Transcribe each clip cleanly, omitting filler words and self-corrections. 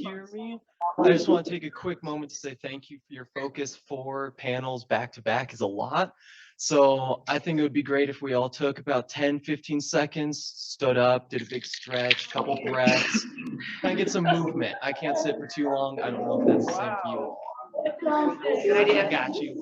hear me. I just want to take a quick moment to say thank you for your focus. 4 panels back to back is a lot. So I think it would be great if we all took about 10, 15 seconds, stood up, did a big stretch, couple breaths, and get some movement. I can't sit for too long. I don't know if that's the same for you. Good idea. Got you.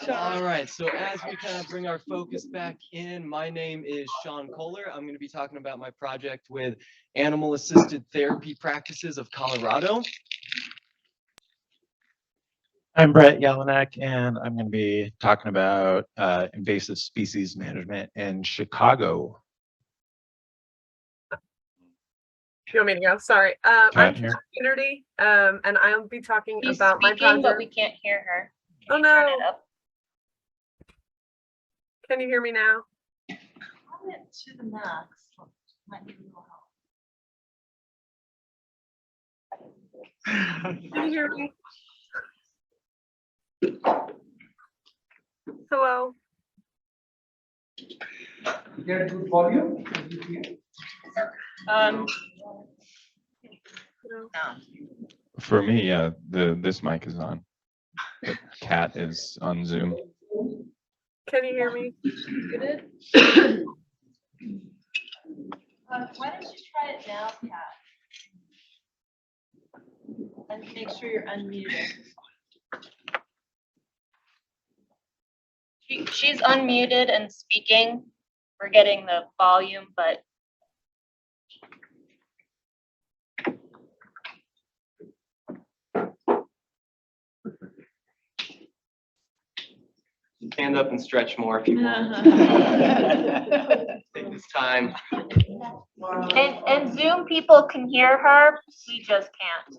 All right, so as we kind of bring our focus back in, my name is Sean Kohler. I'm going to be talking about my project with animal-assisted therapy practices of Colorado. I'm Brett Jelinek, and I'm going to be talking about invasive species management in Chicago. You want me to go? Sorry. I'm Finnerty, and I'll be talking about my project. But we can't hear her. Oh no! Can you hear me now? I went to the max. Might need a little help. Can you hear me? Hello. Get good volume. No. For me, yeah, this mic is on. The cat is on Zoom. Can you hear me? Why don't you try it now, Kat? And make sure you're unmuted. She's unmuted and speaking. We're getting the volume, but Stand up and stretch more if you want. Take this time. and Zoom people can hear her. We just can't.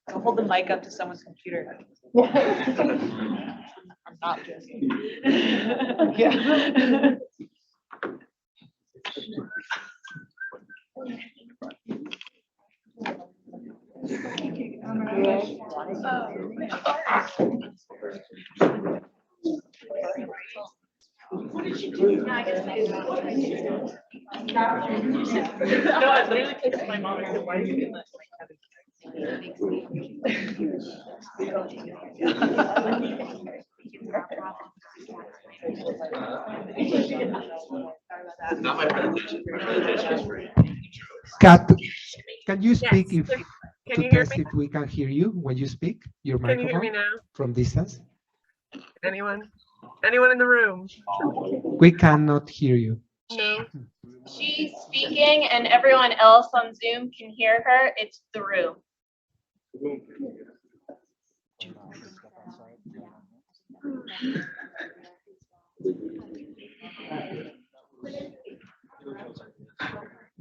I'll hold the mic up to someone's computer. I'm not joking. Yeah. What did you do? No, I guess I No, I literally texted my mom and said, why did you do this? Not my presentation. My presentation is free. Kat, can you speak Yes. if Can to you hear test me? if we can hear you when you speak? Your Can you hear microphone me now? from distance? Anyone? Anyone in the room? We cannot hear you. No. She's speaking and everyone else on Zoom can hear her. It's through.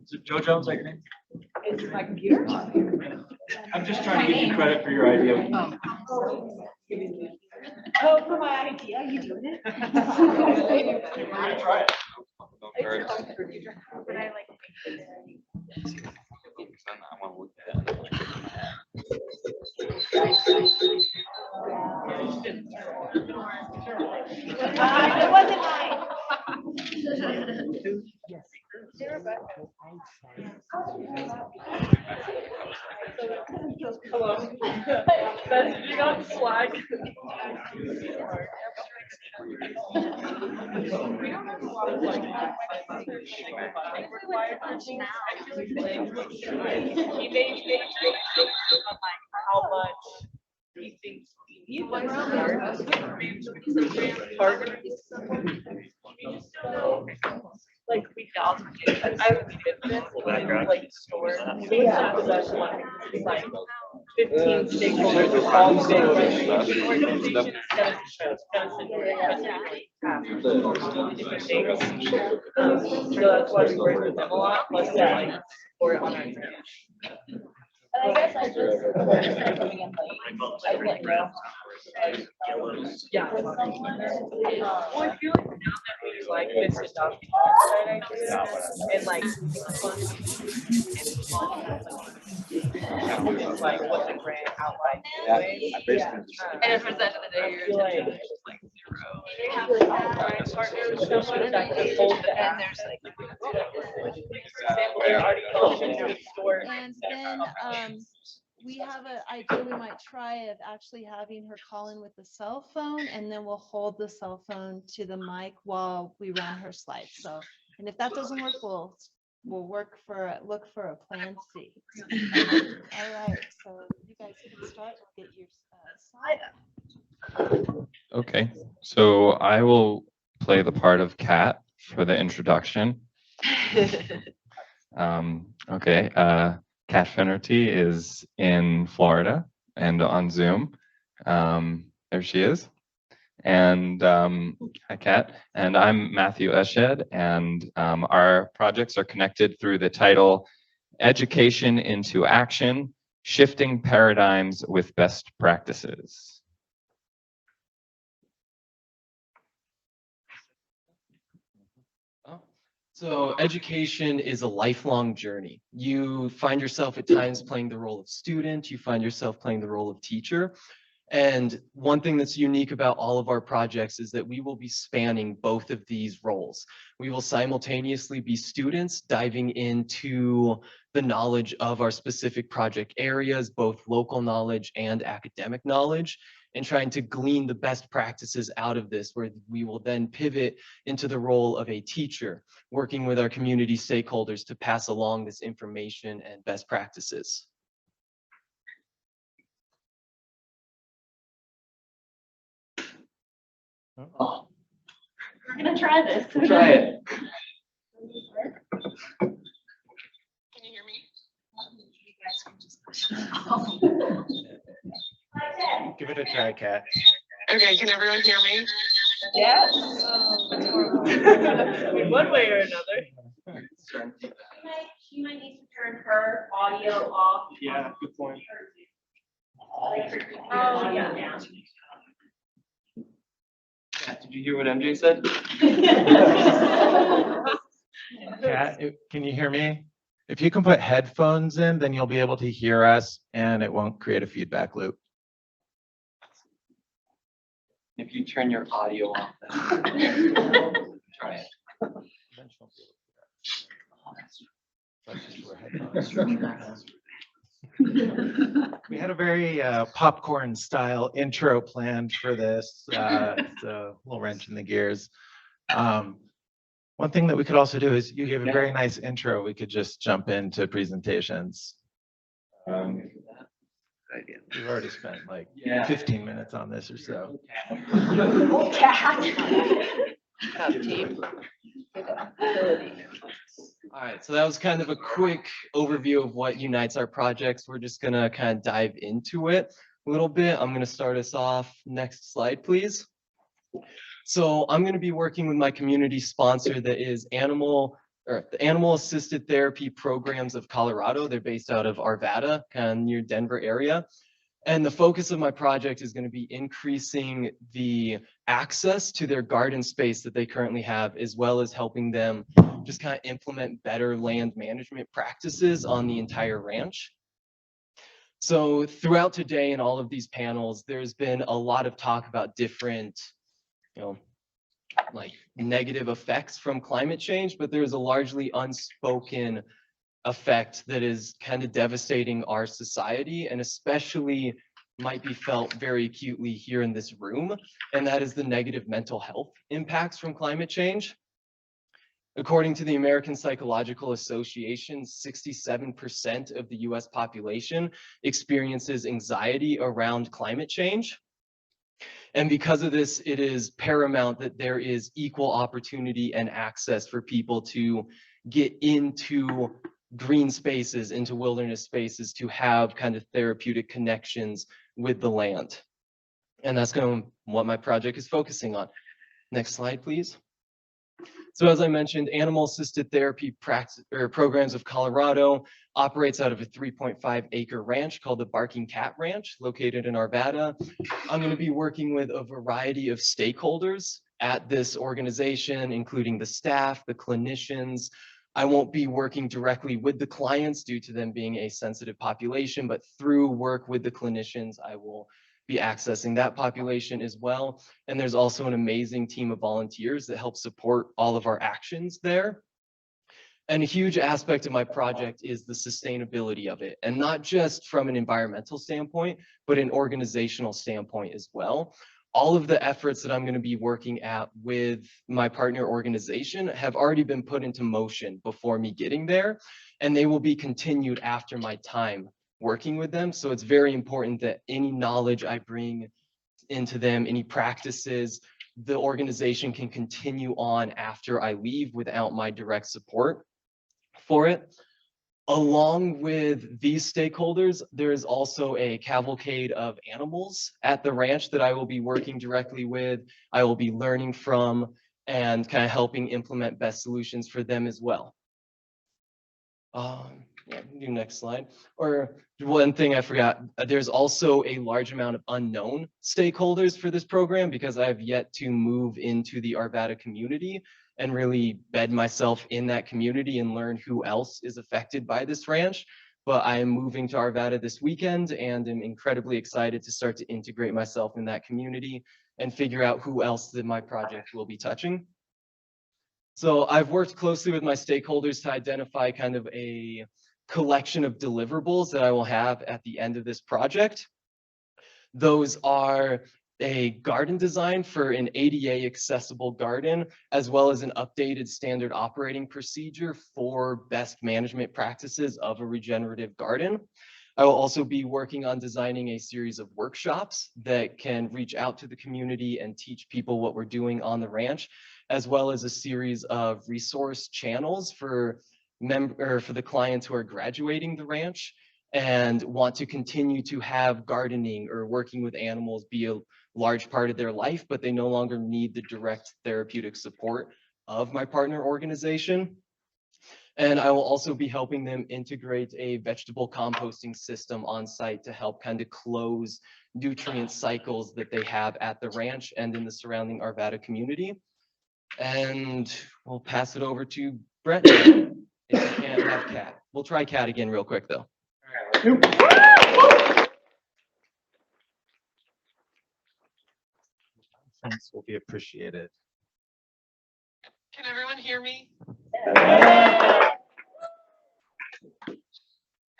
Is it Joe Jones, like your name? It's my computer. I'm just trying to give you credit for your idea. Oh, for my idea, you doing it? We're gonna try it. But I like. It wasn't mine. Hello. You got swag. We don't have a lot of like how much he thinks we need. Like we got I would get this like store. It's like 15 stakeholders with all the big organization instead of different things. So that's why we work with them a lot, plus like for on our team. I guess I just coming in late. I didn't know. Yeah. Well, I feel like now that we like this adopting that idea and like which is like what the grant outlined anyway. And at the end of the day, I your feel like attention is just like zero. that can hold the And there's like. For example, there are already collections to store. And then we have an idea we might try of actually having her call in with the cell phone, and then we'll hold the cell phone to the mic while we run her slides. So, and if that doesn't work, we'll look for a plan C. All right, so you guys can start and get your slide up. Okay, so I will play the part of Kat for the introduction. Okay, Kat Finnerty is in Florida and on Zoom. There she is. And hi, Kat. And I'm Matthew Eshed, and our projects are connected through the title Education into Action, Shifting Paradigms with Best Practices. So education is a lifelong journey. You find yourself at times playing the role of student, you find yourself playing the role of teacher. And one thing that's unique about all of our projects is that we will be spanning both of these roles. We will simultaneously be students diving into the knowledge of our specific project areas, both local knowledge and academic knowledge, and trying to glean the best practices out of this, where we will then pivot into the role of a teacher, working with our community stakeholders to pass along this information and best practices. We're gonna try this. Try it. Can you hear me? Give it a try, Kat. Okay, can everyone hear me? Yes. In one way or another. She might need to turn her audio off. Yeah, good point. Oh, yeah. Did you hear what MJ said? Kat, can you hear me? If you can put headphones in, then you'll be able to hear us and it won't create a feedback loop. If you turn your audio off, then try it. We had a very popcorn style intro planned for this, so a little wrench in the gears. One thing that we could also do is you gave a very nice intro. We could just jump into presentations. We've already spent like 15 minutes on this or so. All right, so that was kind of a quick overview of what unites our projects. We're just gonna kind of dive into it a little bit. I'm gonna start us off. Next slide, please. So I'm gonna be working with my community sponsor that is the Animal Assisted Therapy Programs of Colorado. They're based out of Arvada, kind of near Denver area. And the focus of my project is going to be increasing the access to their garden space that they currently have, as well as helping them just kind of implement better land management practices on the entire ranch. So throughout today in all of these panels, there's been a lot of talk about different, like negative effects from climate change, but there's a largely unspoken effect that is kind of devastating our society, and especially might be felt very acutely here in this room, and that is the negative mental health impacts from climate change. According to the American Psychological Association, 67% of the US population experiences anxiety around climate change. And because of this, it is paramount that there is equal opportunity and access for people to get into green spaces, into wilderness spaces, to have kind of therapeutic connections with the land. And that's kind of what my project is focusing on. Next slide, please. So as I mentioned, Animal Assisted Therapy Programs of Colorado operates out of a 3.5 acre ranch called the Barking Cat Ranch, located in Arvada. I'm going to be working with a variety of stakeholders at this organization, including the staff, the clinicians. I won't be working directly with the clients due to them being a sensitive population, but through work with the clinicians, I will be accessing that population as well. And there's also an amazing team of volunteers that help support all of our actions there. And a huge aspect of my project is the sustainability of it, and not just from an environmental standpoint, but an organizational standpoint as well. All of the efforts that I'm going to be working at with my partner organization have already been put into motion before me getting there, and they will be continued after my time working with them. So it's very important that any knowledge I bring into them, any practices, the organization can continue on after I leave without my direct support for it. Along with these stakeholders, there is also a cavalcade of animals at the ranch that I will be working directly with. I will be learning from and kind of helping implement best solutions for them as well. Yeah, do next slide. Or one thing I forgot, there's also a large amount of unknown stakeholders for this program because I have yet to move into the Arvada community and really bed myself in that community and learn who else is affected by this ranch. But I am moving to Arvada this weekend and am incredibly excited to start to integrate myself in that community and figure out who else that my project will be touching. So I've worked closely with my stakeholders to identify kind of a collection of deliverables that I will have at the end of this project. Those are a garden design for an ADA accessible garden, as well as an updated standard operating procedure for best management practices of a regenerative garden. I will also be working on designing a series of workshops that can reach out to the community and teach people what we're doing on the ranch, as well as a series of resource channels for the clients who are graduating the ranch and want to continue to have gardening or working with animals be a large part of their life, but they no longer need the direct therapeutic support of my partner organization. And I will also be helping them integrate a vegetable composting system on site to help kind of close nutrient cycles that they have at the ranch and in the surrounding Arvada community. And we'll pass it over to Brett if you can't have Kat. We'll try Kat again real quick though. Thanks will be appreciated. Can everyone hear me?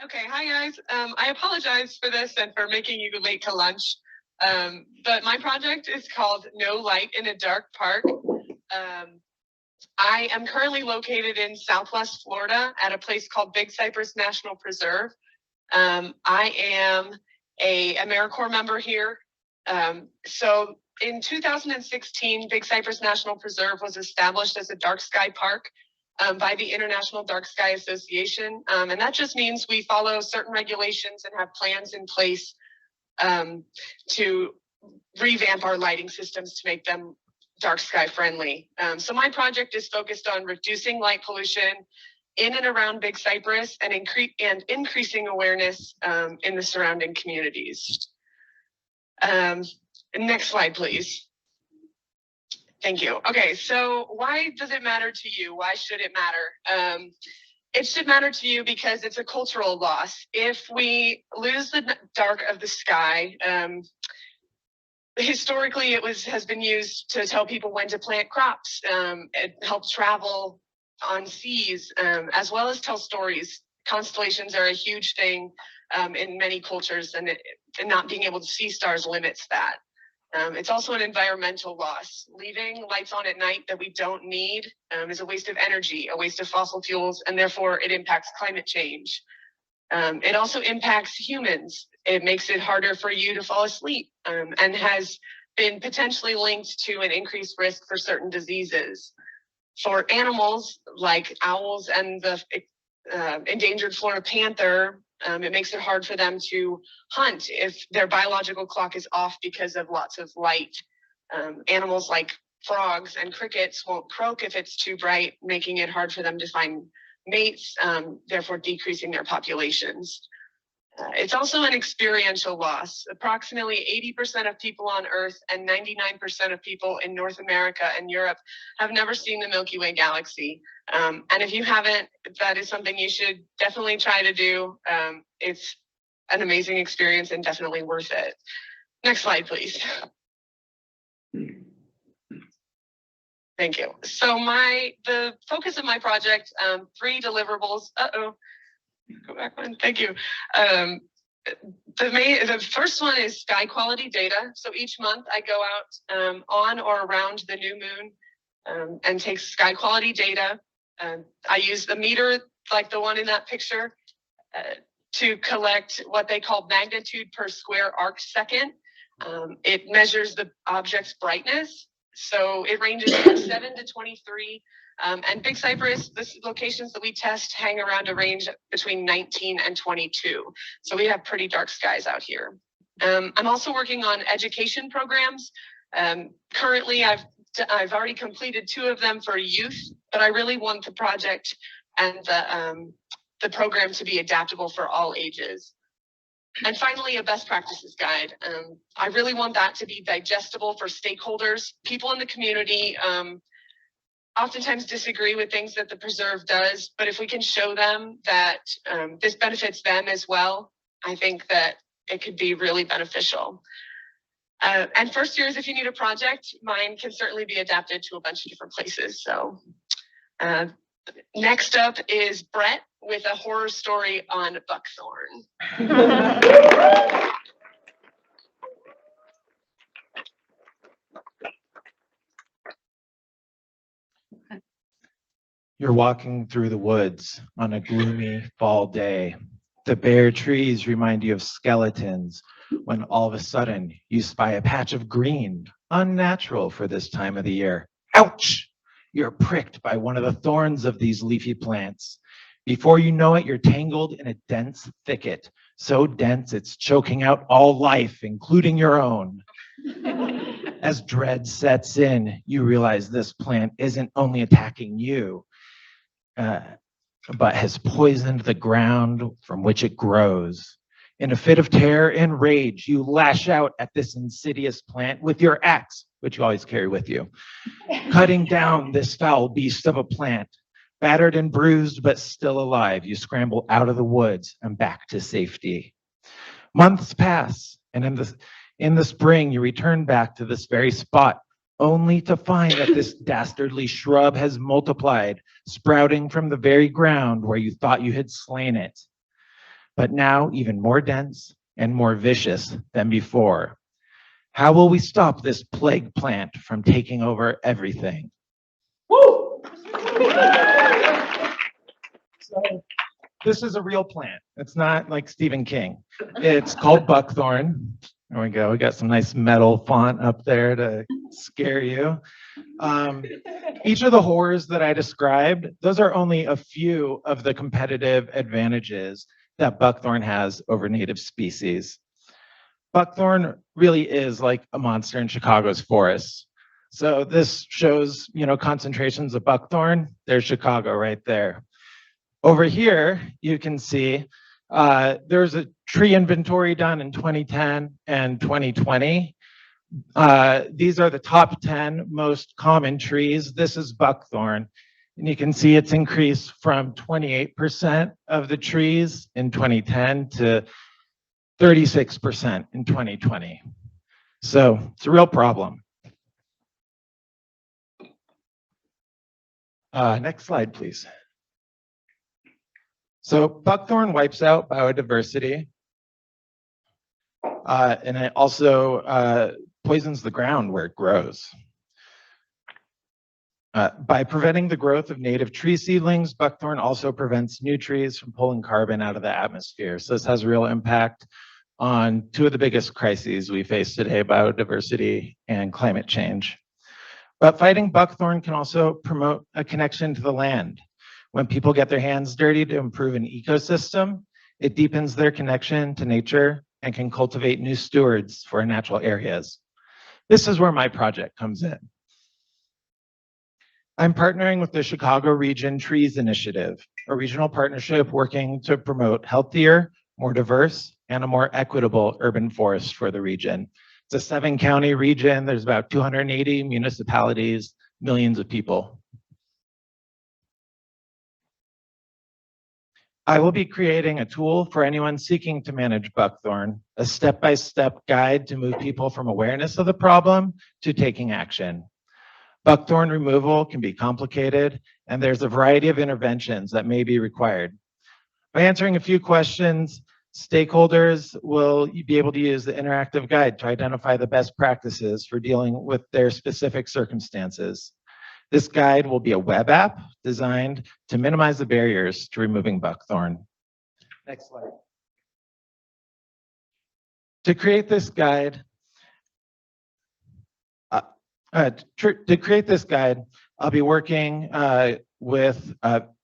Okay, hi guys. I apologize for this and for making you late to lunch. But my project is called No Light in a Dark Park. I am currently located in Southwest Florida at a place called Big Cypress National Preserve. I am a AmeriCorps member here. So in 2016, Big Cypress National Preserve was established as a dark sky park by the International Dark Sky Association. And that just means we follow certain regulations and have plans in place to revamp our lighting systems to make them dark sky friendly. So my project is focused on reducing light pollution in and around Big Cypress and increasing awareness in the surrounding communities. Next slide, please. Thank you. Okay, so why does it matter to you? Why should it matter? It should matter to you because it's a cultural loss. If we lose the dark of the sky, historically it has been used to tell people when to plant crops. It helps travel on seas, as well as tell stories. Constellations are a huge thing in many cultures, and not being able to see stars limits that. It's also an environmental loss. Leaving lights on at night that we don't need is a waste of energy, a waste of fossil fuels, and therefore it impacts climate change. It also impacts humans. It makes it harder for you to fall asleep and has been potentially linked to an increased risk for certain diseases. For animals like owls and the endangered Florida panther, it makes it hard for them to hunt if their biological clock is off because of lots of light. Animals like frogs and crickets won't croak if it's too bright, making it hard for them to find mates, therefore decreasing their populations. It's also an experiential loss. Approximately 80% of people on Earth and 99% of people in North America and Europe have never seen the Milky Way galaxy. And if you haven't, that is something you should definitely try to do. It's an amazing experience and definitely worth it. Next slide, please. Thank you. So the focus of my project, 3 deliverables. Go back one. Thank you. The first one is sky quality data. So each month I go out on or around the new moon and take sky quality data. I use the meter like the one in that picture to collect what they call magnitude per square arc second. It measures the object's brightness. So it ranges from 7 to 23. And Big Cypress, the locations that we test hang around a range between 19 and 22. So we have pretty dark skies out here. I'm also working on education programs. Currently, I've already completed 2 of them for youth, but I really want the project and the program to be adaptable for all ages. And finally, a best practices guide. I really want that to be digestible for stakeholders. People in the community oftentimes disagree with things that the preserve does, but if we can show them that this benefits them as well, I think that it could be really beneficial. And first years, if you need a project, mine can certainly be adapted to a bunch of different places. So next up is Brett with a horror story on buckthorn. You're walking through the woods on a gloomy fall day. The bare trees remind you of skeletons when all of a sudden you spy a patch of green, unnatural for this time of the year. Ouch! You're pricked by one of the thorns of these leafy plants. Before you know it, you're tangled in a dense thicket, so dense it's choking out all life, including your own. As dread sets in, you realize this plant isn't only attacking you, but has poisoned the ground from which it grows. In a fit of terror and rage, you lash out at this insidious plant with your axe, which you always carry with you, cutting down this foul beast of a plant. Battered and bruised, but still alive, you scramble out of the woods and back to safety. Months pass, and in the spring, you return back to this very spot, only to find that this dastardly shrub has multiplied, sprouting from the very ground where you thought you had slain it, but now even more dense and more vicious than before. How will we stop this plague plant from taking over everything? Woo! So, this is a real plant. It's not like Stephen King. It's called buckthorn. There we go. We got some nice metal font up there to scare you. Each of the horrors that I described, those are only a few of the competitive advantages that buckthorn has over native species. Buckthorn really is like a monster in Chicago's forests. So this shows, concentrations of buckthorn. There's Chicago right there. Over here, you can see there's a tree inventory done in 2010 and 2020. These are the top 10 most common trees. This is buckthorn. And you can see it's increased from 28% of the trees in 2010 to 36% in 2020. So it's a real problem. Next slide, please. So buckthorn wipes out biodiversity, and it also poisons the ground where it grows. By preventing the growth of native tree seedlings, buckthorn also prevents new trees from pulling carbon out of the atmosphere. So this has a real impact on 2 of the biggest crises we face today, biodiversity and climate change. But fighting buckthorn can also promote a connection to the land. When people get their hands dirty to improve an ecosystem, it deepens their connection to nature and can cultivate new stewards for natural areas. This is where my project comes in. I'm partnering with the Chicago Region Trees Initiative, a regional partnership working to promote healthier, more diverse, and a more equitable urban forest for the region. It's a 7-county region. There's about 280 municipalities, millions of people. I will be creating a tool for anyone seeking to manage buckthorn, a step-by-step guide to move people from awareness of the problem to taking action. Buckthorn removal can be complicated, and there's a variety of interventions that may be required. By answering a few questions, stakeholders will be able to use the interactive guide to identify the best practices for dealing with their specific circumstances. This guide will be a web app designed to minimize the barriers to removing buckthorn. Next slide. To create this guide, I'll be working with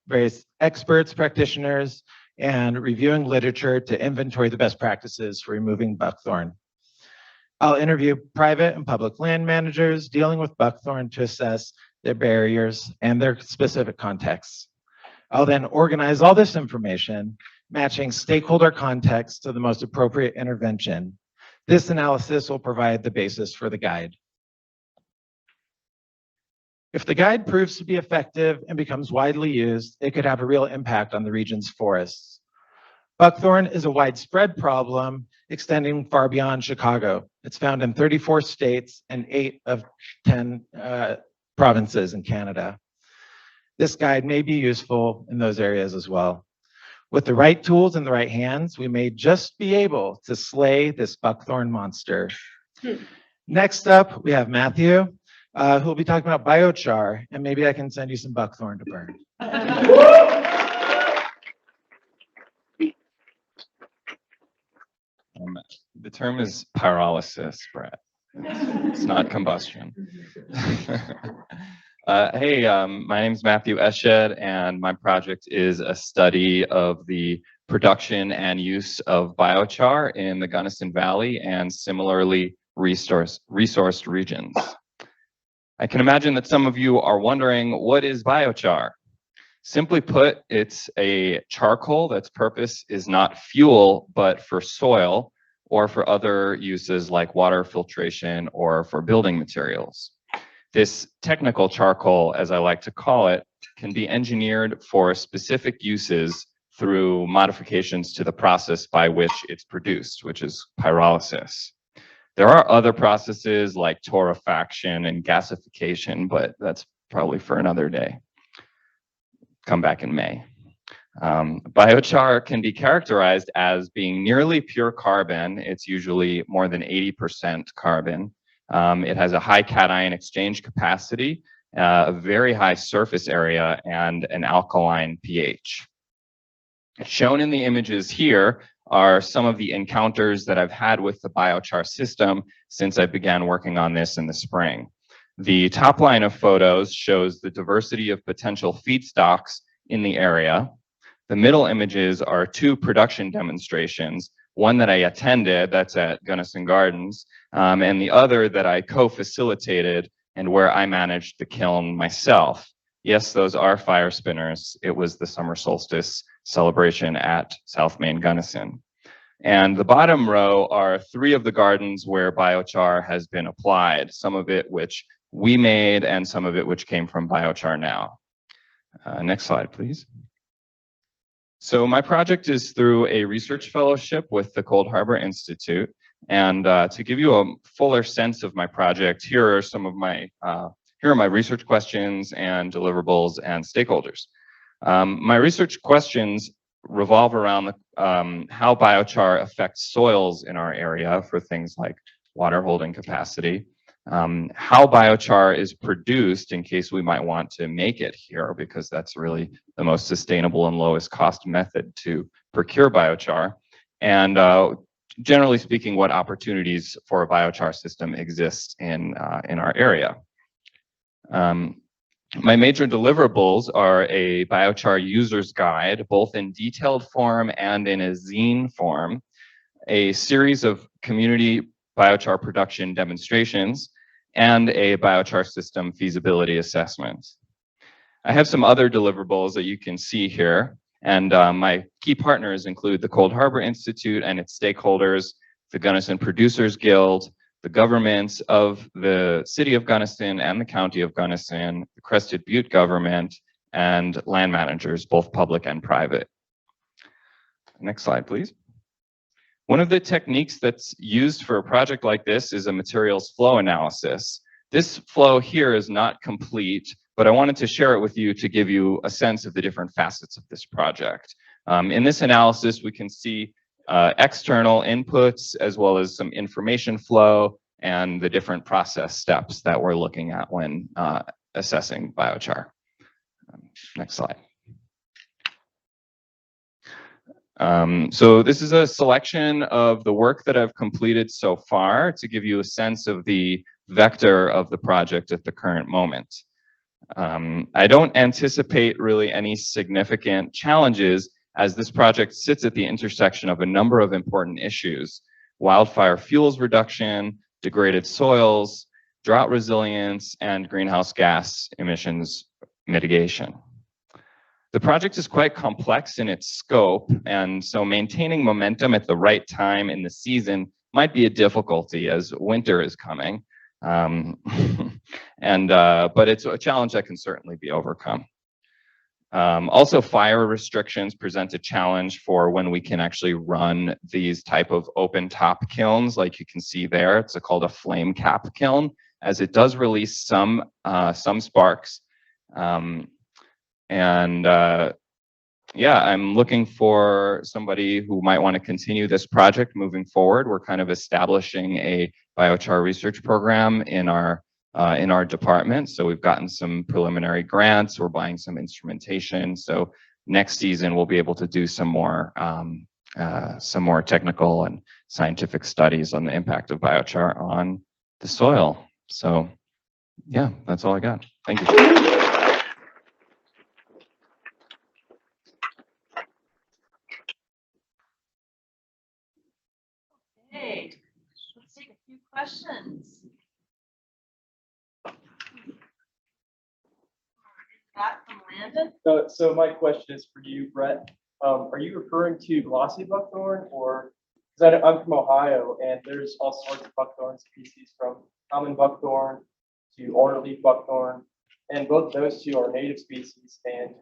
various experts, practitioners, and reviewing literature to inventory the best practices for removing buckthorn. I'll interview private and public land managers dealing with buckthorn to assess their barriers and their specific contexts. I'll then organize all this information, matching stakeholder context to the most appropriate intervention. This analysis will provide the basis for the guide. If the guide proves to be effective and becomes widely used, it could have a real impact on the region's forests. Buckthorn is a widespread problem extending far beyond Chicago. It's found in 34 states and 8 of 10 provinces in Canada. This guide may be useful in those areas as well. With the right tools in the right hands, we may just be able to slay this buckthorn monster. Next up, we have Matthew, who will be talking about biochar, and maybe I can send you some buckthorn to burn. The term is pyrolysis, Brett. It's not combustion. Hey, my name is Matthew Eshed, and my project is a study of the production and use of biochar in the Gunnison Valley and similarly resourced regions. I can imagine that some of you are wondering, what is biochar? Simply put, it's a charcoal that's purpose is not fuel, but for soil or for other uses like water filtration or for building materials. This technical charcoal, as I like to call it, can be engineered for specific uses through modifications to the process by which it's produced, which is pyrolysis. There are other processes like torrefaction and gasification, but that's probably for another day. Come back in May. Biochar can be characterized as being nearly pure carbon. It's usually more than 80% carbon. It has a high cation exchange capacity, a very high surface area, and an alkaline pH. Shown in the images here are some of the encounters that I've had with the biochar system since I began working on this in the spring. The top line of photos shows the diversity of potential feedstocks in the area. The middle images are 2 production demonstrations, one that I attended, that's at Gunnison Gardens, and the other that I co-facilitated and where I managed the kiln myself. Yes, those are fire spinners. It was the summer solstice celebration at South Main Gunnison. And the bottom row are 3 of the gardens where biochar has been applied, some of it which we made and some of it which came from Biochar Now. Next slide, please. So my project is through a research fellowship with the Cold Harbor Institute. And to give you a fuller sense of my project, here are some of my research questions and deliverables and stakeholders. My research questions revolve around how biochar affects soils in our area for things like water holding capacity, how biochar is produced in case we might want to make it here, because that's really the most sustainable and lowest cost method to procure biochar, and generally speaking, what opportunities for a biochar system exist in our area. My major deliverables are a biochar user's guide, both in detailed form and in a zine form, a series of community biochar production demonstrations, and a biochar system feasibility assessment. I have some other deliverables that you can see here, And my key partners include the Cold Harbor Institute and its stakeholders, the Gunnison Producers Guild, the governments of the city of Gunnison and the county of Gunnison, the Crested Butte government, and land managers, both public and private. Next slide, please. One of the techniques that's used for a project like this is a materials flow analysis. This flow here is not complete, but I wanted to share it with you to give you a sense of the different facets of this project. In this analysis, we can see external inputs as well as some information flow and the different process steps that we're looking at when assessing biochar. Next slide. So this is a selection of the work that I've completed so far to give you a sense of the vector of the project at the current moment. I don't anticipate really any significant challenges as this project sits at the intersection of a number of important issues: wildfire fuels reduction, degraded soils, drought resilience, and greenhouse gas emissions mitigation. The project is quite complex in its scope, and so maintaining momentum at the right time in the season might be a difficulty as winter is coming. But it's a challenge that can certainly be overcome. Also, fire restrictions present a challenge for when we can actually run these type of open top kilns, like you can see there. It's called a flame cap kiln, as it does release some sparks. Yeah, I'm looking for somebody who might want to continue this project moving forward. We're kind of establishing a biochar research program in our department. So we've gotten some preliminary grants. We're buying some instrumentation. So next season we'll be able to do some more technical and scientific studies on the impact of biochar on the soil. So yeah, that's all I got. Thank you. Hey, let's take a few questions. Got from Landon? So my question is for you, Brett. Are you referring to glossy buckthorn, or because I'm from Ohio and there's all sorts of buckthorn species, from common buckthorn to alderleaf buckthorn, and both those two are native species. And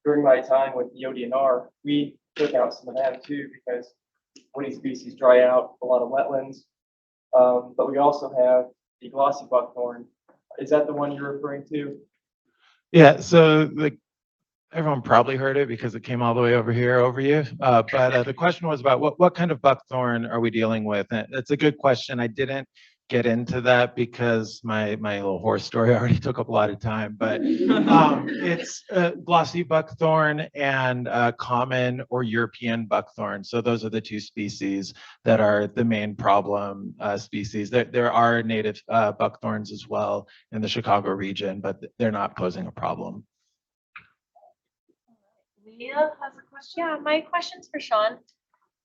during my time with the ODNR, we took out some of them too because woody species dry out a lot of wetlands. But we also have the glossy buckthorn. Is that the one you're referring to? Yeah, so everyone probably heard it because it came all the way over here over you. But the question was about what kind of buckthorn are we dealing with? And it's a good question. I didn't get into that because my little horse story already took up a lot of time. But it's glossy buckthorn and common or European buckthorn. So those are the two species that are the main problem species. There are native buckthorns as well in the Chicago region, but they're not posing a problem. Leah has a question. Yeah, my question's for Sean.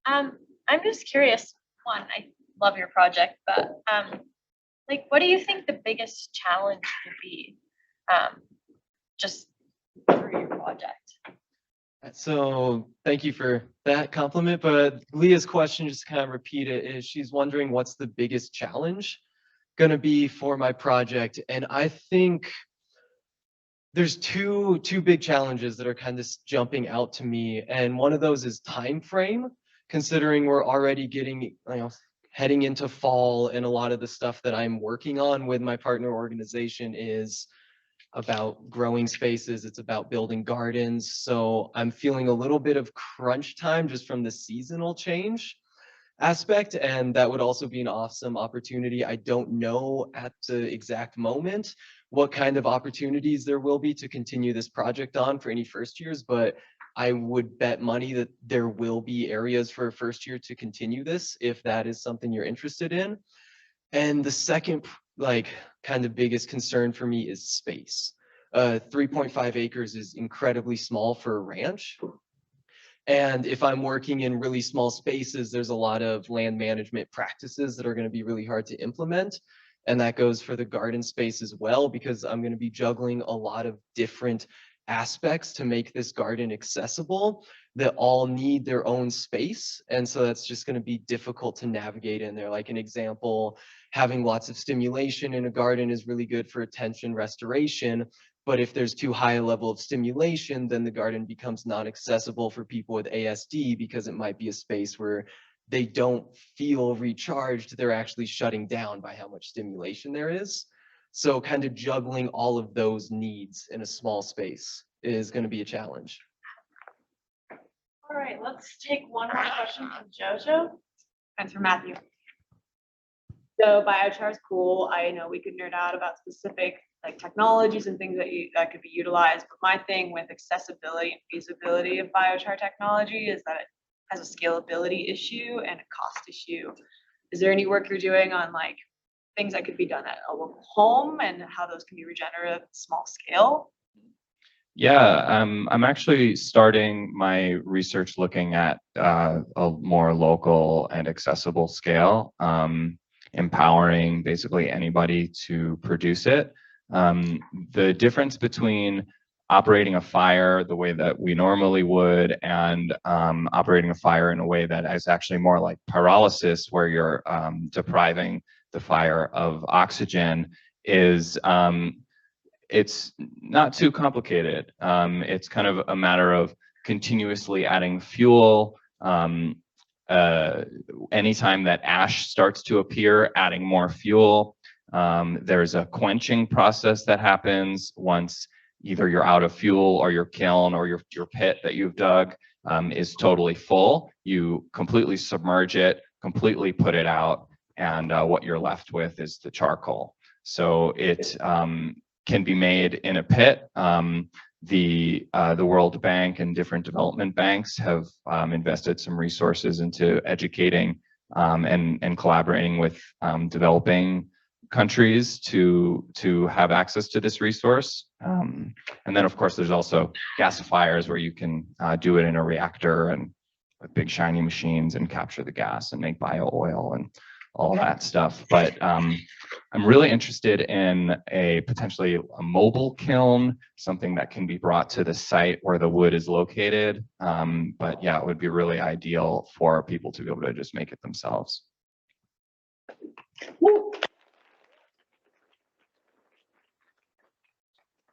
I'm just curious. One, I love your project, but like, what do you think the biggest challenge would be, just through your project? So thank you for that compliment, but Leah's question, just to kind of repeat it, is she's wondering what's the biggest challenge going to be for my project. And I think there's two big challenges that are kind of jumping out to me. And one of those is time frame, considering we're already getting, heading into fall, and a lot of the stuff that I'm working on with my partner organization is about growing spaces. It's about building gardens. So I'm feeling a little bit of crunch time just from the seasonal change aspect. And that would also be an awesome opportunity. I don't know at the exact moment what kind of opportunities there will be to continue this project on for any first years, but I would bet money that there will be areas for a first year to continue this if that is something you're interested in. And the second, kind of biggest concern for me is space. 3.5 acres is incredibly small for a ranch. And if I'm working in really small spaces, there's a lot of land management practices that are going to be really hard to implement. And that goes for the garden space as well, because I'm going to be juggling a lot of different aspects to make this garden accessible that all need their own space. And so that's just going to be difficult to navigate in there. Like an example, having lots of stimulation in a garden is really good for attention restoration. But if there's too high a level of stimulation, then the garden becomes non-accessible for people with ASD because it might be a space where they don't feel recharged. They're actually shutting down by how much stimulation there is. So kind of juggling all of those needs in a small space is going to be a challenge. All right, let's take one more question from Jojo. And for Matthew. So biochar is cool. I know we could nerd out about specific like technologies and things that could be utilized. But my thing with accessibility and feasibility of biochar technology is that it has a scalability issue and a cost issue. Is there any work you're doing on like things that could be done at a local home and how those can be regenerative at small scale? Yeah, I'm actually starting my research looking at a more local and accessible scale, empowering basically anybody to produce it. The difference between operating a fire the way that we normally would and operating a fire in a way that is actually more like pyrolysis, where you're depriving the fire of oxygen, is it's not too complicated. It's kind of a matter of continuously adding fuel. Anytime that ash starts to appear, adding more fuel. There's a quenching process that happens once either you're out of fuel or your kiln or your pit that you've dug is totally full. You completely submerge it, completely put it out, and what you're left with is the charcoal. So it can be made in a pit. The World Bank and different development banks have invested some resources into educating and collaborating with developing countries to have access to this resource. And then of course there's also gasifiers where you can do it in a reactor and with big shiny machines and capture the gas and make bio oil and all that stuff. But I'm really interested in a potentially a mobile kiln, something that can be brought to the site where the wood is located. But yeah, it would be really ideal for people to be able to just make it themselves.